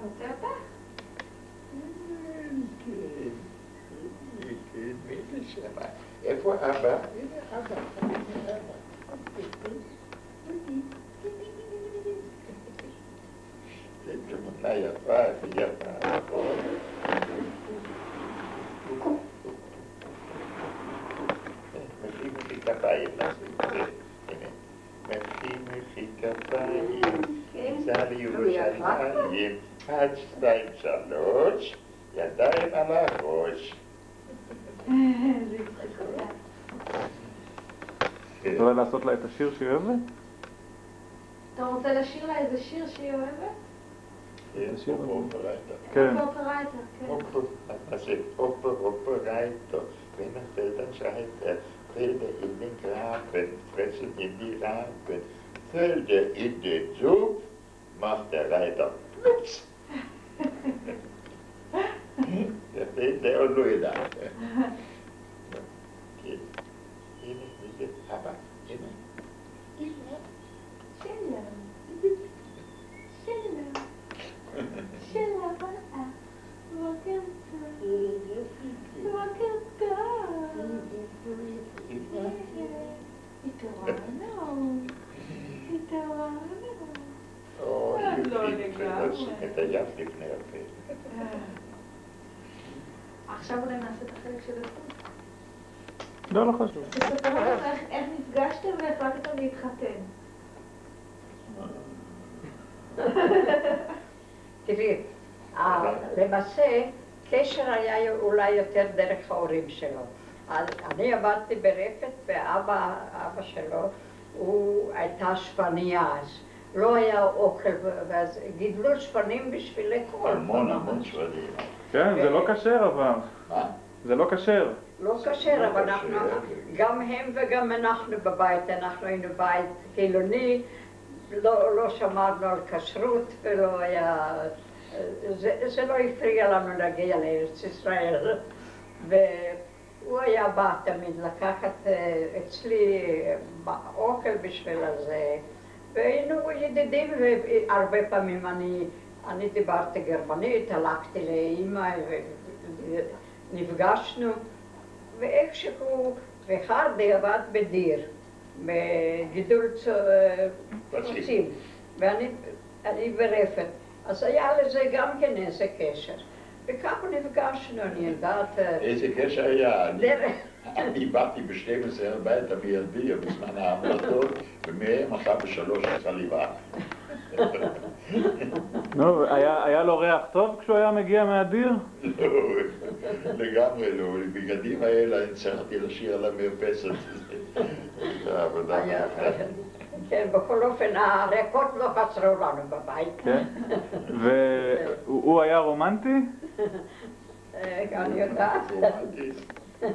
רוצה אותך? כן, מי זה שמה? איפה אבא? הנה אבא, הנה אבא. זה תמונה יפה, יפה, נכון. מחי כפיים לעשות את זה. מחי כפיים, ניסה לירושלים, 1, 2, 3, ידיים על הראש. אתה רוצה לעשות לה את השיר שהיא אוהבת? אתה רוצה לשיר לה איזה שיר שהיא אוהבת? אופרייטר. כן. אופרייטר, כן. אז אופרייטר, ונפלת שייטר, פלדה in den Graben, fressen in die Raben, Felder in den Zug, macht der Reiter plups. זה עוד לא ידע. הנה, זה אבא, הנה. שאלה. שאלה. שאלה באה. בוקר טוב. בוקר טוב. התעוררנו. התעוררנו. לא לגמרי. את היף לפני הפה. עכשיו אולי נעשה את החלק של הסוף. לא חשוב. תספר לנו איך נפגשתם והחלטתם להתחתן. תראי, למעשה קשר היה אולי יותר דרך ההורים שלו. אני עבדתי ברפת ואבא שלו, הוא הייתה שפניה אז. לא היה אוכל, ואז גידלו שפנים בשביל לאכול. המון שפנים. כן, זה לא כשר אבל. מה? זה לא כשר. לא כשר, אבל אנחנו, גם הם וגם אנחנו בבית, אנחנו היינו בית חילוני, לא שמרנו על כשרות ולא היה, זה לא הפריע לנו להגיע לארץ ישראל. והוא היה בא תמיד לקחת אצלי אוכל בשביל הזה. והיינו ידידים, והרבה פעמים אני דיברתי גרמנית, הלכתי לאמא ונפגשנו, ואיכשהו, ואחד עבד בדיר, בגידול צוצים, ואני ברפת, אז היה לזה גם כן איזה קשר. וככה נפגשנו, אני יודעת... איזה קשר היה? אני באתי ב-12 הביתה מילדיה בזמן ההמלטות, ומהם אחר ב3 חליבה. נו, היה לו ריח טוב כשהוא היה מגיע מהדיר? לא, לגמרי לא. בגדים האלה הצלחתי לשיר על המרפסת. זה עבודה. כן, בכל אופן, הרקות לא חסרו לנו בבית. כן? והוא היה רומנטי? אני יודעת. רומנטי. אני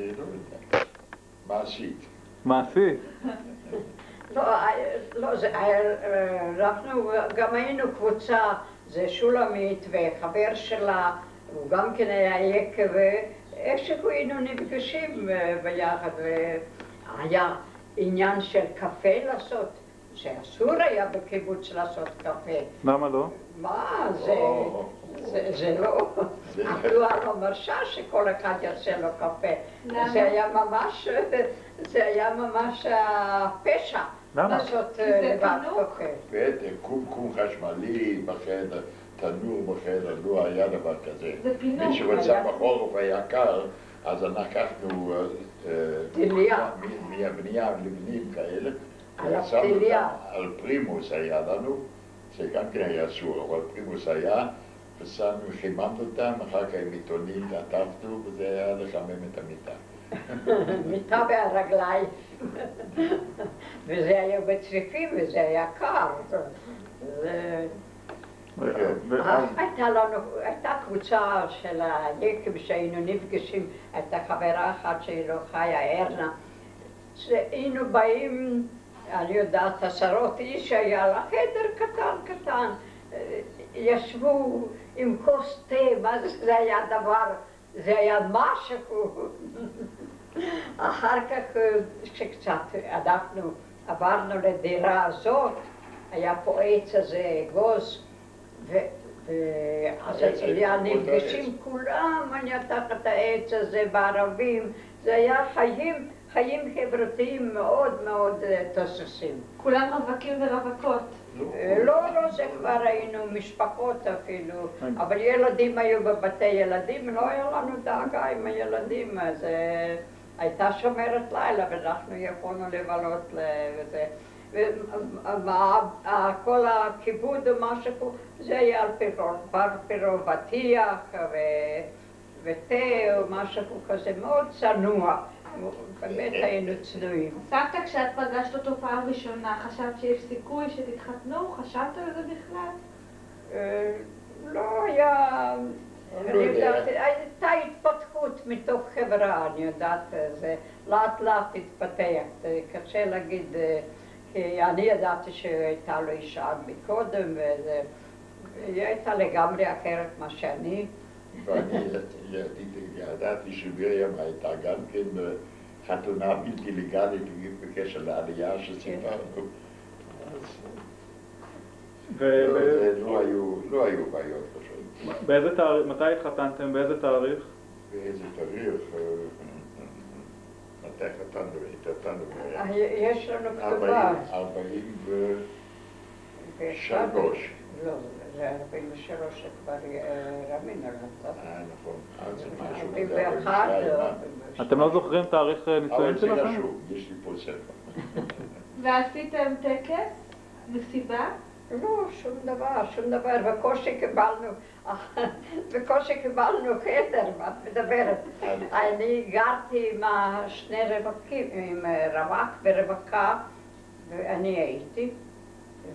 לא יודע. מעשית. מעשית? לא, אנחנו גם היינו קבוצה, זה שולמית וחבר שלה, הוא גם כן היה יקה, ואיכשהו היינו נפגשים ביחד, והיה עניין של קפה לעשות, שאסור היה בקיבוץ לעשות קפה. למה לא? מה, זה לא, התנועה לא מרשה שכל אחד יעשה לו קפה. זה היה ממש פשע לעשות לבד קפה. בטח, קום חשמלי בחדר, תנור בחדר, לא היה דבר כזה. מי שרצה בחורף היה קר, אז לקחנו מהבנייה לבנים כאלה. על פרימוס היה לנו, זה גם כן היה אסור, אבל פרימוס היה, ושמנו, חיממנו אותם, אחר כך עם עיתונים עטפנו, וזה היה לחמם את המיטה. מיטה והרגליים, וזה היה בצריפים וזה היה קר. הייתה קבוצה של היקב שהיינו נפגשים, הייתה חברה אחת שהיא לא חיה, ארנה, שהיינו באים, אני יודעת, 10 איש, היה לה חדר קטן, ישבו עם כוס תה, מה זה היה דבר, זה היה משהו. אחר כך, כשקצת אנחנו עברנו לדירה הזאת, היה פה עץ הזה, אגוז, ואז היה נפגשים כולם, אני תחת העץ הזה בערבים, זה היה חיים חברתיים מאוד מאוד תוססים. כולם רווקים ורווקות. לא, זה כבר היינו משפחות אפילו, אבל ילדים היו בבתי ילדים, לא היה לנו דאגה עם הילדים, אז הייתה שומרת לילה ואנחנו יכולנו לבלות וזה. כל הכיבוד ומשהו, זה היה על פירות בטיח ותה או משהו כזה, מאוד צנוע, באמת היינו צנועים. סבתא, כשאת פגשת אותו פעם ראשונה, חשבת שיש סיכוי שתתחתנו? חשבת על זה בכלל? לא היה... הייתה התפתחות מתוך חברה, אני יודעת, זה לאט לאט התפתח, זה קשה להגיד, כי אני ידעתי שהייתה לו אישה מקודם, והיא הייתה לגמרי אחרת מה שאני. ואני ידעתי שמרים הייתה גם כן חתונה בלתי לגלית בקשר לעלייה שסיפרנו. לא היו בעיות פשוט. מתי התחתנתם? באיזה תאריך? באיזה תאריך? מתי התחתנו? יש לנו כתובה. 43. לא, זה 43 שכבר רמינו לא טוב. נכון. אז זה משהו. 41. אתם לא זוכרים תאריך נישואים שלכם? אבל זה רשום, יש לי פה ספר. ועשיתם טקס? מסיבה? לא, שום דבר, בקושי קיבלנו חדר, מה את מדברת? אני גרתי עם שני רווקים, עם רווק ורווקה, ואני הייתי,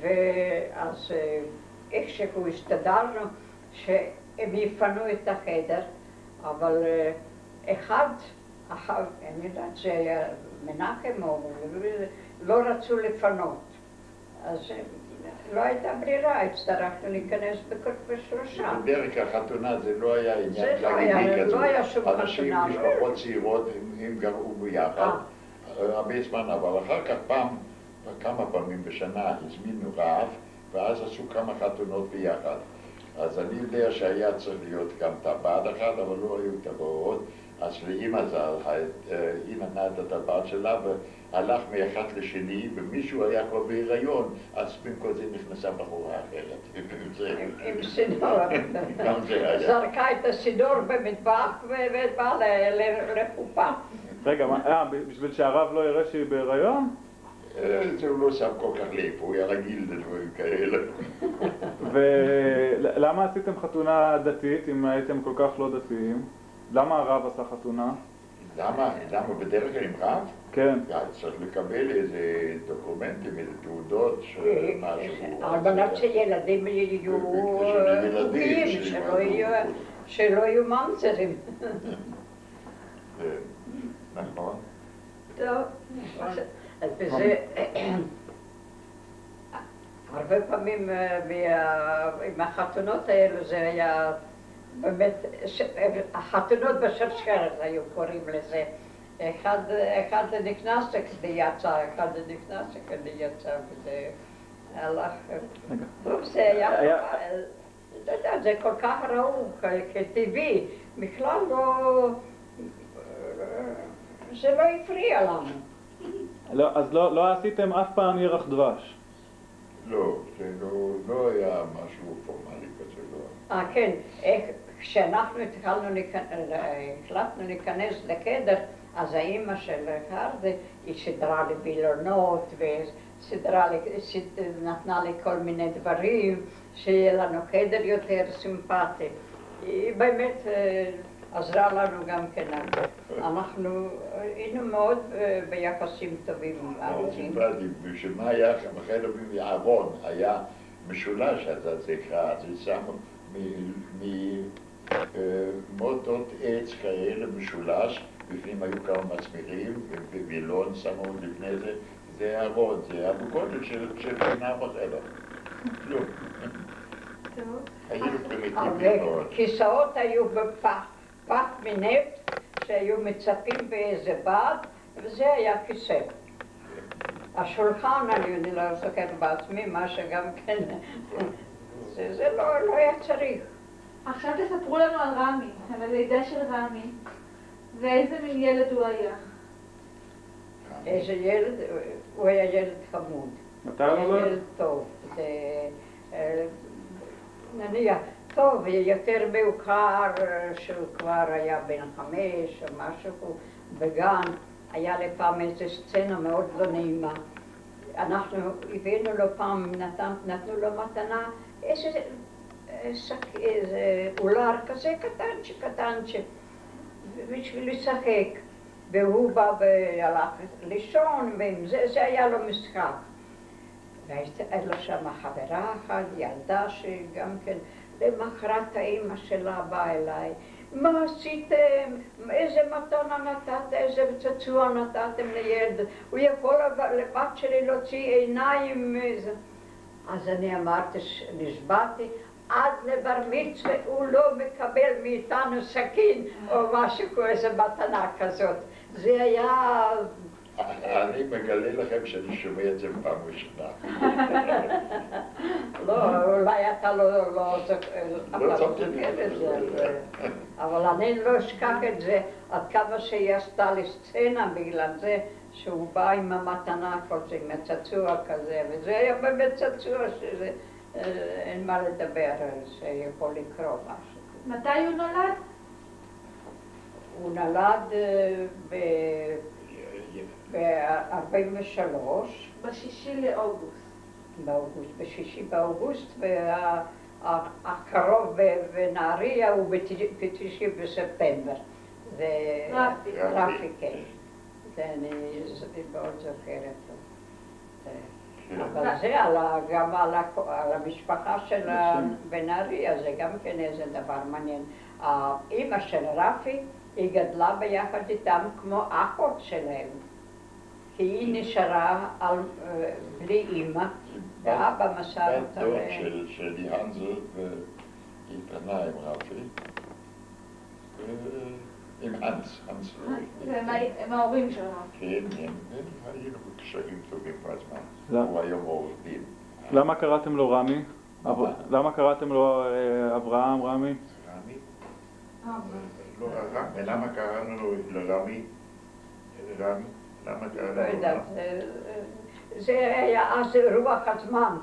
ואז איכשהו הסתדרנו שהם יפנו את החדר, אבל אני יודעת שהיה מנחם, לא רצו לפנות, אז לא הייתה ברירה, הצטרכנו להיכנס בשלושה. בדרך החתונה זה לא היה עניין זה לא היה שום חתונה. אנשים, משפחות צעירות, הם גרו ביחד הרבה זמן, אבל אחר כך כמה פעמים בשנה הזמינו רב, ואז עשו כמה חתונות ביחד. אז אני יודע שהיה צריך להיות גם טבעת אחד, אבל לא היו טבעות. אז לאמא ז"ל, היא נתנה את הטבעת שלה והלך מאחד לשני, ומישהו היה כבר בהיריון, אז במקום זה נכנסה בחורה אחרת. עם סידור. גם זה היה. זרקה את הסידור במטבח ובאה לחופה. רגע, בשביל שהרב לא יראה שהיא בהיריון? זה הוא לא שם כל כך לב, הוא היה רגיל לדברים כאלה. ולמה עשיתם חתונה דתית אם הייתם כל כך לא דתיים? למה הרב עשה חתונה? למה בדרך כלל עם רב? כן. צריך לקבל איזה דוקומנטים, איזה תעודות, משהו. על מנת שילדים יהיו חוקיים, שלא יהיו ממזרים. נכון. טוב. אז בזה, הרבה פעמים עם החתונות האלו זה היה באמת, החתונות בשרשרת היו קוראים לזה. אחד נכנס וכדי יצא, אחד נכנס וכדי יצא, וזה הלך. זה היה, אתה יודע, זה כל כך ראו, כטבעי, בכלל לא, זה לא הפריע לנו. אז לא עשיתם אף פעם ירח דבש? לא, זה לא היה משהו פורמלי כזה, לא. כן, כשאנחנו החלטנו להיכנס לחדר, אז האימא של חרדה, היא סידרה לי וילונות, ונתנה לי כל מיני דברים, שיהיה לנו חדר יותר סימפטי. היא באמת עזרה לנו גם כן. אנחנו היינו מאוד ביחסים טובים. מאוד סימפטיים, ושמה היה בחדר מהארון, היה משולש, אז זה נקרא, אז שמו ממוטות עץ כאלה משולש, בפנים היו כמה מסמרים, ובווילון שמו לפני זה, זה ארון, זה היה בגודל של פינה בחדר. כלום. היינו פרימיטיביים מאוד. כיסאות היו בפח. פח מנפט שהיו מצפים באיזה בד, וזה היה כיסא. השולחן, אני לא זוכרת בעצמי, מה שגם כן זה לא היה צריך. עכשיו תספרו לנו על רמי, על הלידה של רמי, ואיזה מין ילד הוא היה. איזה ילד? הוא היה ילד חמוד. מתי הוא נולד? ילד טוב. נניח, טוב, יותר מאוחר שהוא כבר היה בן 5 או משהו, בגן, היה לפעם איזו סצנה מאוד לא נעימה. אנחנו הבאנו לו פעם, נתנו לו מתנה, איזה אולר כזה קטנצ'יק, בשביל לשחק. והוא בא והלך לישון, זה היה לו משחק. והייתה לו שם חברה אחת, ילדה שגם כן, למחרת האמא שלה באה אליי. מה עשיתם? איזה מתנה נתת? איזה צעצוע נתתם לילד? הוא יכול לבת שלי להוציא עיניים. אז אני אמרתי, נשבעתי, עד לבר מצווה הוא לא מקבל מאיתנו סכין או משהו, איזה מתנה כזאת. זה היה... אני מגלה לכם שאני שומע את זה פעם ראשונה. לא, אולי אתה לא זוכר את זה. אבל אני לא אשכח את זה, עד כמה שהיא עשתה לי סצנה בגלל זה שהוא בא עם המתנה כלשהי, עם הצעצוע כזה, וזה היה באמת צעצוע שאין מה לדבר, שיכול לקרוא משהו. מתי הוא נולד? הוא נולד ב-43. ב6 לאוגוסט. ב6 באוגוסט, והקרוב בנהריה הוא ב9 בספטמבר. רפי, כן. זה אני מאוד זוכרת. אבל זה גם על המשפחה של בנהריה, זה גם כן איזה דבר מעניין. האמא של רפי, היא גדלה ביחד איתם כמו אחות שלהם. כי היא נשארה בלי אימא, ואבא מסר אותה. בת דוד של ליהנזל, והיא התחתנה עם רפי, עם הנס. הם ההורים של רפי. כן, היינו בקשרים טובים בזמן. הוא היום עורך דין. למה קראתם לו רמי? למה קראתם לו אברהם רמי? רמי? לא, ולמה קראנו לו לרמי? רמי? למה קראנו לו רמי? זה היה אז רוח הזמן,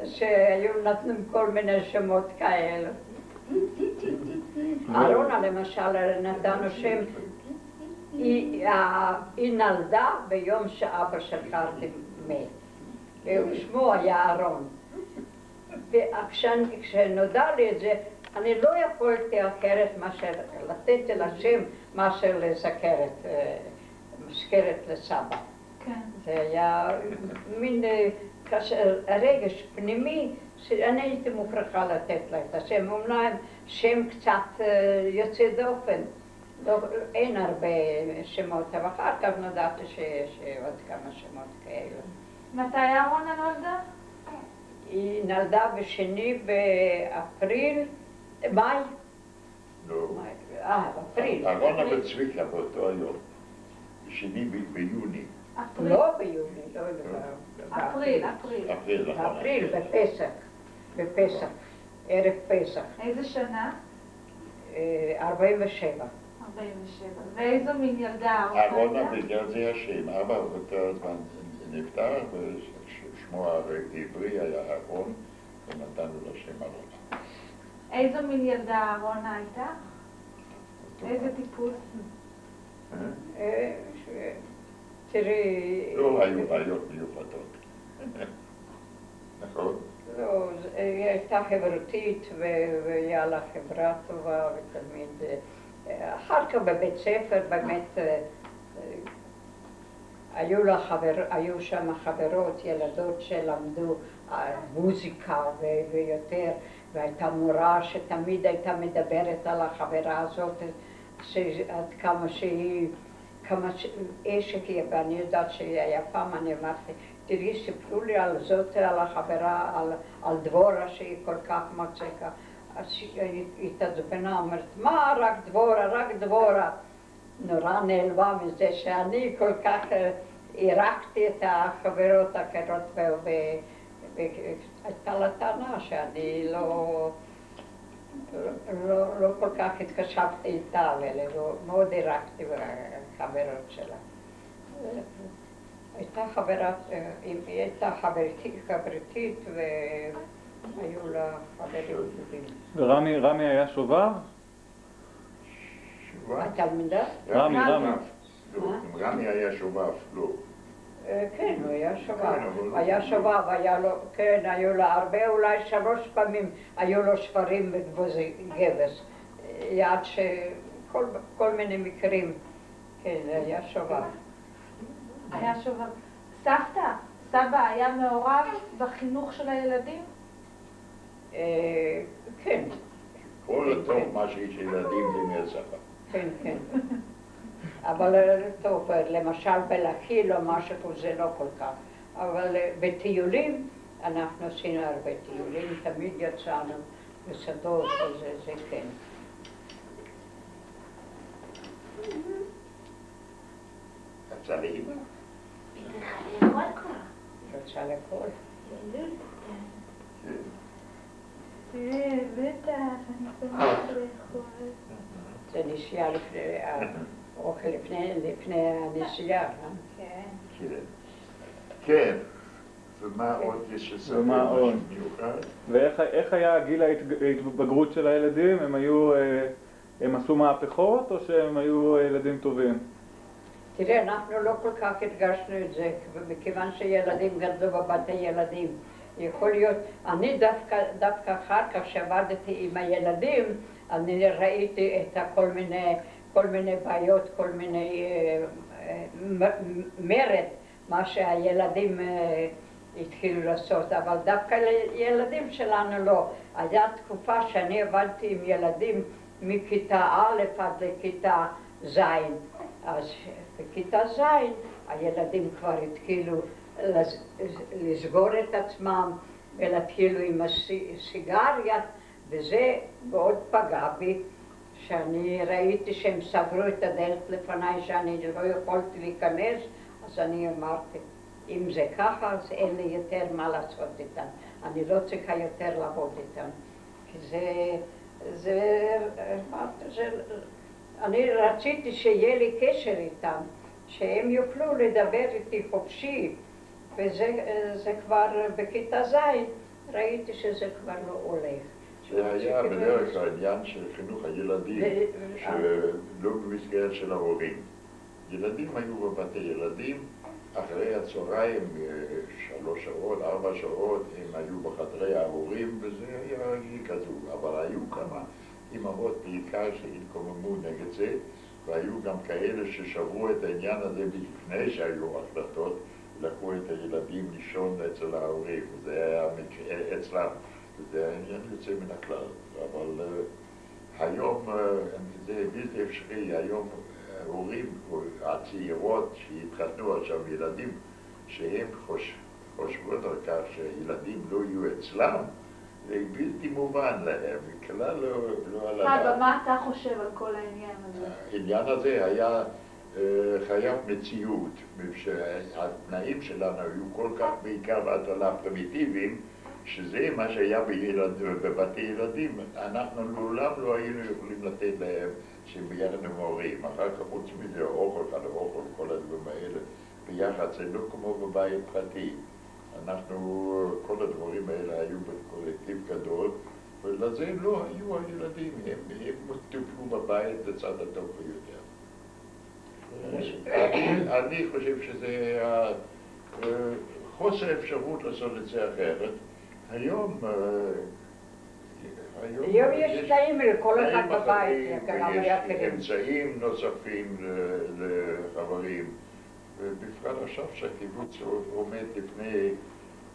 שהיו נתנו כל מיני שמות כאלה. ארונה למשל נתנו שם, היא נולדה ביום שאבא של קרטי מת, ושמו היה ארון. וכשנודע לי את זה, אני לא יכולתי אחרת מאשר לתת לה שם מאשר לזכרת, מזכרת לסבא. זה היה מין רגש פנימי שאני הייתי מוכרחה לתת לה את השם. אומנם שם קצת יוצא דופן, אין הרבה שמות, אבל אחר כך נודעתי שיש עוד כמה שמות כאלה. מתי ארונה נולדה? היא נולדה ב2 באפריל, מאי? לא. אפריל. ארונה וצביקה באותו היום, 2 ביוני. לא ביוני, לא. אפריל. אפריל, בפסח, ערב פסח. איזה שנה? 47. ואיזו מין ילדה? ארונה בגלל זה השם, אבא באותו זמן נפטר, ושמו העברי היה אהרון, ונתנו לו שם ארונה. איזו מין ילדה ארונה הייתה? איזה טיפוס? תראי... לא היו בעיות מיוחדות. נכון? לא, היא הייתה חברתית והיה לה חברה טובה ותמיד... אחר כך בבית ספר באמת היו שם חברות, ילדות שלמדו מוזיקה ויותר, והייתה מורה שתמיד הייתה מדברת על החברה הזאת, עד כמה שהיא... שהיא, ואני יודעת שהיא היה פעם, אני אמרתי, תראי, סיפרו לי על זאת, על החברה, על דבורה שהיא כל כך מצחיקה. אז היא התעצבנה, אומרת, מה רק דבורה? נורא נעלבה מזה שאני כל כך אירחתי את החברות האחרות הייתה לה טענה שאני לא כל כך התקשבתי איתה, ומאוד הרקתי בחברות שלה. היא הייתה חברתית והיו לה חברים טובים. ורמי היה שובב? התלמידה? רמי. רמי היה שובב, לא. כן, הוא היה שובב. היה שובב, כן, היו לו הרבה, אולי 3 פעמים היו לו ספרים בגבוזי גבס. יד שכל מיני מקרים, כן, היה שובב. היה שובב. סבא היה מעורב בחינוך של הילדים? כן. כל טוב מה שיש ילדים זה מהסבא. כן, כן. אבל טוב, למשל בלהכיל או משהו זה לא כל כך. אבל בטיולים, אנחנו עשינו הרבה טיולים, תמיד יצאנו לשדות וזה כן. יצא לאמא? יצא לכל. בטח, אני שמחה לאכול. זה נסיעה לפני, אוכל לפני הנסיעה, כן. כן. ומה עוד יש לספר משהו מיוחד? ואיך היה גיל ההתבגרות של הילדים? הם עשו מהפכות או שהם היו ילדים טובים? תראה, אנחנו לא כל כך הרגשנו את זה, מכיוון שילדים גדלו בבתי ילדים. יכול להיות, אני דווקא אחר כך שעבדתי עם הילדים, אני ראיתי את כל מיני בעיות, כל מיני מרד, מה שהילדים התחילו לעשות, אבל דווקא לילדים שלנו לא. הייתה תקופה שאני עבדתי עם ילדים מכיתה א' עד לכיתה ז', אז בכיתה ז' הילדים כבר התחילו לסגור את עצמם ולהתחילו עם הסיגריה, וזה מאוד פגע בי, שאני ראיתי שהם סגרו את הדלת לפניי שאני לא יכולתי להיכנס, אז אני אמרתי, אם זה ככה אז אין לי יותר מה לעשות איתם, אני לא צריכה יותר לעבוד איתם, כי אני רציתי שיהיה לי קשר איתם, שהם יוכלו לדבר איתי חופשי, וזה כבר בכיתה ז' ראיתי שזה כבר לא הולך. זה היה בדרך כלל העניין של חינוך הילדים, שלא במסגרת של ההורים. ילדים היו בבתי ילדים, אחרי הצהריים 3 שעות, 4 שעות, הם היו בחדרי ההורים, וזה היה כזו. אבל היו כמה אמהות בעיקר שהתקוממו נגד זה, והיו גם כאלה ששברו את העניין הזה לפני שהיו החלטות, לקחו את הילדים לישון אצל ההורים, וזה היה אצלם. זה עניין יוצא מן הכלל, אבל היום זה בלתי אפשרי, היום הורים הצעירות שהתחתנו עכשיו ילדים, שהם חושבות על כך שילדים לא יהיו אצלם, זה בלתי מובן להם, בכלל לא על הדעת. אבל מה אתה חושב על כל העניין הזה? העניין הזה היה חייב מציאות, שהתנאים שלנו היו כל כך בעיקר בהתחלה פרימיטיביים, שזה מה שהיה בבתי ילדים, אנחנו לעולם לא היינו יכולים לתת להם שהם ביחד עם ההורים. אחר כך חוץ מזה, אוכל, כל הדברים האלה, ביחד זה לא כמו בבית פרטי. כל הדברים האלה היו בקולקטיב גדול, ולזה לא היו הילדים, הם טופלו בבית לצד הטוב ביותר. אני חושב שזה חוסר אפשרות לעשות את זה אחרת. היום יש תנאים לכל אחד בבית, ויש אמצעים נוספים לחברים, ובפרט עכשיו שהקיבוץ עומד לפני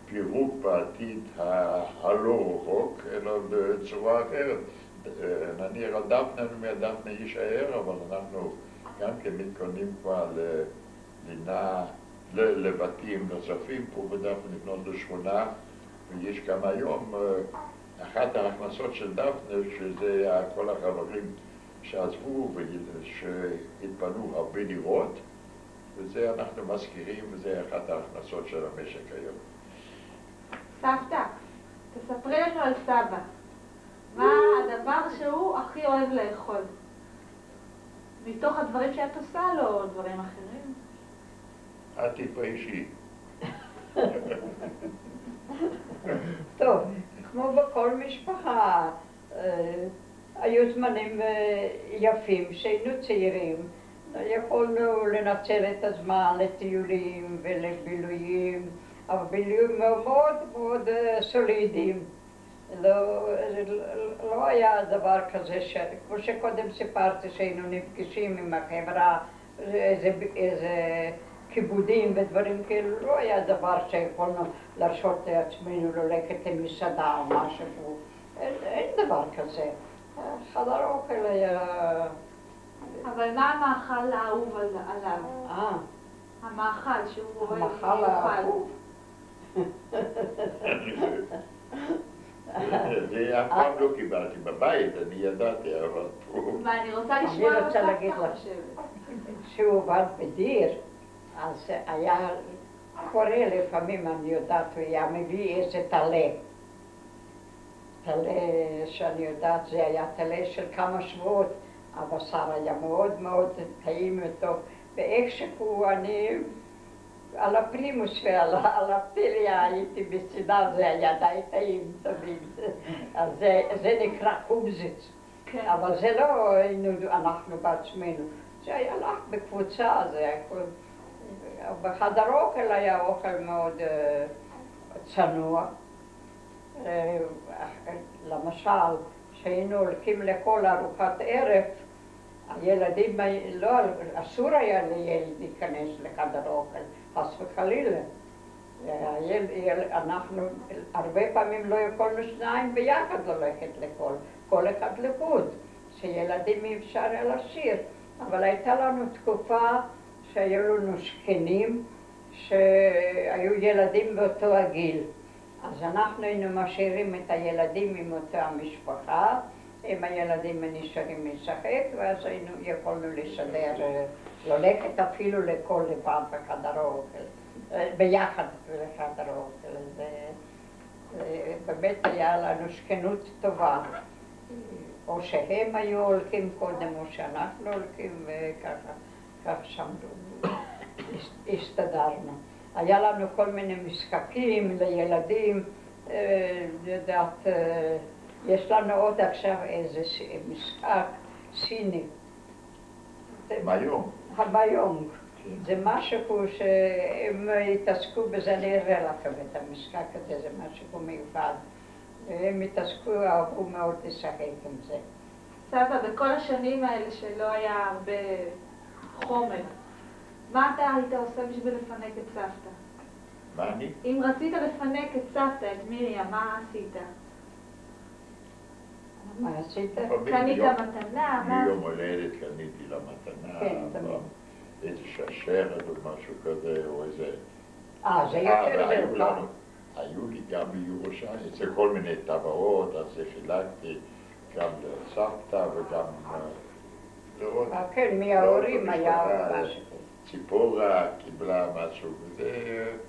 פירוק בעתיד הלא רחוק, אלא בצורה אחרת. נניח על דפנה יישאר, אבל אנחנו גם כן מתכוננים כבר לבתים נוספים פה בדפנה, לבנות לשכונה, ויש גם היום אחת ההכנסות של דפנה, שזה כל החברים שעזבו ושהתפנו הרבה דירות, וזה אנחנו מזכירים, וזה אחת ההכנסות של המשק היום. סבתא, תספרי לנו על סבא. מה הדבר שהוא הכי אוהב לאכול? מתוך הדברים שאת עושה לו או דברים אחרים? את תתביישי. טוב, כמו בכל משפחה, היו זמנים יפים שהיינו צעירים, יכולנו לנצל את הזמן לטיולים ולבילויים, אבל בילויים מאוד מאוד סולידיים. לא היה דבר כזה, כמו שקודם סיפרתי, שהיינו נפגשים עם החברה, איזה כיבודים ודברים כאלו, לא היה דבר שיכולנו להרשות לעצמנו ללכת עם מסעדה או משהו. אין דבר כזה. חדר אוכל היה... אבל מה המאכל האהוב עליו? המאכל שהוא אוהב המאכל האהוב? זה אף פעם לא קיבלתי בבית, אני ידעתי, אבל פה... מה, אני רוצה לשמוע אני רוצה להגיד לך שהוא עבד בדיר, אז היה קורה לפעמים, אני יודעת, הוא היה מביא איזה טלה. טלה שאני יודעת, זה היה טלה של כמה שבועות, הבשר היה מאוד מאוד טעים וטוב, ואיכשהו אני על הפרימוס ועל הפטיליה הייתי בצדה, זה היה די טעים תמיד. אז זה נקרא קובזיץ, אבל זה לא היינו אנחנו בעצמנו, זה היה לך בקבוצה, זה היה כל... בחדר אוכל היה אוכל מאוד צנוע. למשל, כשהיינו הולכים לכל ארוחת ערב, הילדים, לא, אסור היה לילד להיכנס לחדר אוכל, חס וחלילה. אנחנו הרבה פעמים לא יכולנו שניים ביחד ללכת לכל, כל אחד לחוד, שילדים אי אפשר היה לשיר. אבל הייתה לנו תקופה שהיו לנו שכנים שהיו ילדים באותו הגיל. אז אנחנו היינו משאירים את הילדים עם אותה המשפחה, עם הילדים נשארים לשחק, ואז יכולנו לשדר, ללכת אפילו לכל לבד בחדר האוכל, ביחד בחדר האוכל. באמת היה לנו שכנות טובה, או שהם היו הולכים קודם, או שאנחנו הולכים, וככה שם הסתדרנו. היה לנו כל מיני משחקים לילדים, יודעת, יש לנו עוד עכשיו איזה משחק סיני. ביום. הביום. זה משהו שהם התעסקו בזה, אני אראה לכם את המשחק הזה, זה משהו מיוחד. הם התעסקו, אהבו מאוד לשחק עם זה. סבא, בכל השנים האלה שלא היה הרבה חומר, מה אתה היית עושה בשביל לפנק את סבתא? מה אני? אם רצית לפנק את סבתא, את מרים, מה עשית? מה עשית? קנית מתנה? מיום הולדת קניתי לה מתנה, איזה שרשרת או משהו כזה, או איזה... זה יותר זרקה. היו לי גם בירושלים, זה כל מיני טבעות, אז חילקתי גם לסבתא וגם... כן, מההורים היה משהו. ציפורה קיבלה משהו, וזה...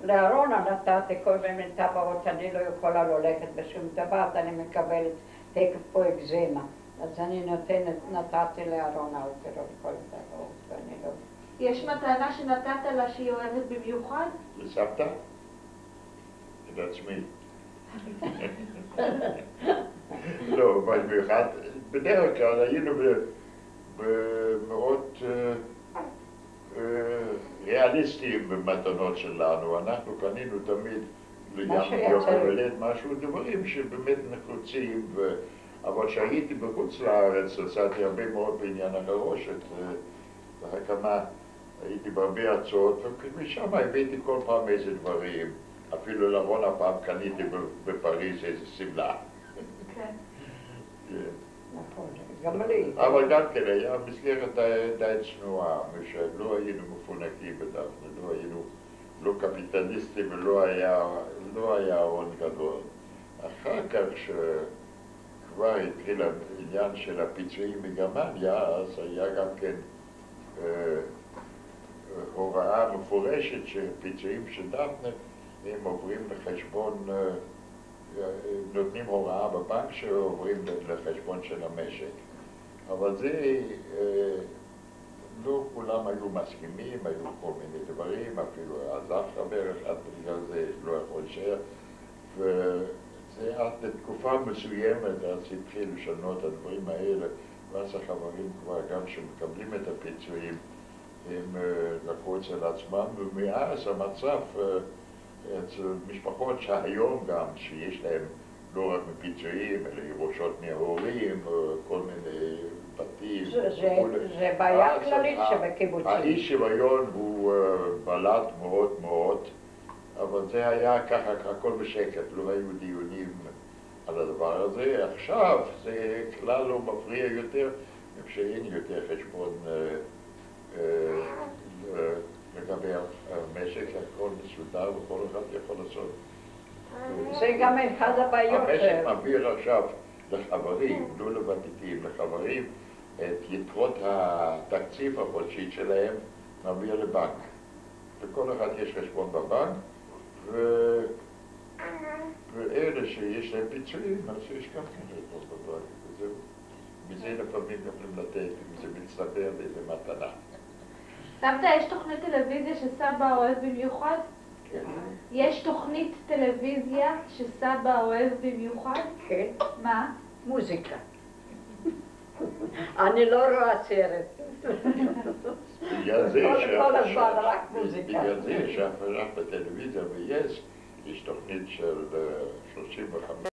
לארונה נתתי כל מיני טבעות, אני לא יכולה ללכת בשום דבר, אני מקבלת תקף פה אקזימה. אז אני נתתי לארונה יותר כל טבעות, ואני לא... יש מתנה שנתת לה שהיא אוהבת במיוחד? לסבתא? את עצמי. לא, במיוחד, בדרך כלל היינו מאוד ריאליסטיים במתנות שלנו. אנחנו קנינו תמיד ליום הולדת משהו, דברים שבאמת נחוצים, אבל כשהייתי בחוץ לארץ, עשיתי הרבה מאוד בעניין החרושת, כמה הייתי בהרבה ארצות, ומשם הבאתי כל פעם איזה דברים. אפילו לרון הפעם קניתי בפריז איזה סמלה. כן. נכון, גם לי. אבל גם כן היה מסגרת די צנועה, שלא היינו מפונקים בדפנה, לא היינו לא קפיטליסטים ולא היה הון גדול. אחר כך שכבר התחיל העניין של הפיצויים מגרמניה, אז היה גם כן הוראה מפורשת שפיצויים של דפנה הם עוברים לחשבון נותנים הוראה בבנק שעוברים לחשבון של המשק. אבל זה, לא כולם היו מסכימים, היו כל מיני דברים, אפילו עזב חבר אחד בגלל זה לא יכול להישאר. וזה עד לתקופה מסוימת, אז התחיל לשנות את הדברים האלה, ואז החברים כבר גם שמקבלים את הפיצויים, הם לקחו אצל עצמם, ומאז המצב אצל משפחות שהיום גם, שיש להם לא רק מפיצויים, אלא ירושות מההורים, כל מיני בתים. זה בעיה כללית שבקיבוצים. האי שוויון הוא בלט מאוד מאוד, אבל זה היה ככה הכל בשקט, לא היו דיונים על הדבר הזה. עכשיו זה כלל לא מפריע יותר, שאין יותר חשבון לגבי המשק, הכל מסודר וכל אחד יכול לעשות. זה גם אחד הבעיות. המשק מעביר עכשיו לחברים, לא לוותיקים, לחברים, את יתרות התקציב החודשית שלהם מעביר לבנק. לכל אחד יש חשבון בבנק, ואלה שיש להם פיצויים, אז יש גם כן חשבון בבנק. מזה לפעמים יכולים לתת, אם זה מצטבר לאיזה מתנה. סבתא, יש תוכנית טלוויזיה שסבא אוהב במיוחד? כן. יש תוכנית טלוויזיה שסבא אוהב במיוחד? כן. מה? מוזיקה. אני לא רואה סרט. בגלל זה כל הזמן רק מוזיקה. בגלל זה שאף בטלוויזיה ויש תוכנית של 35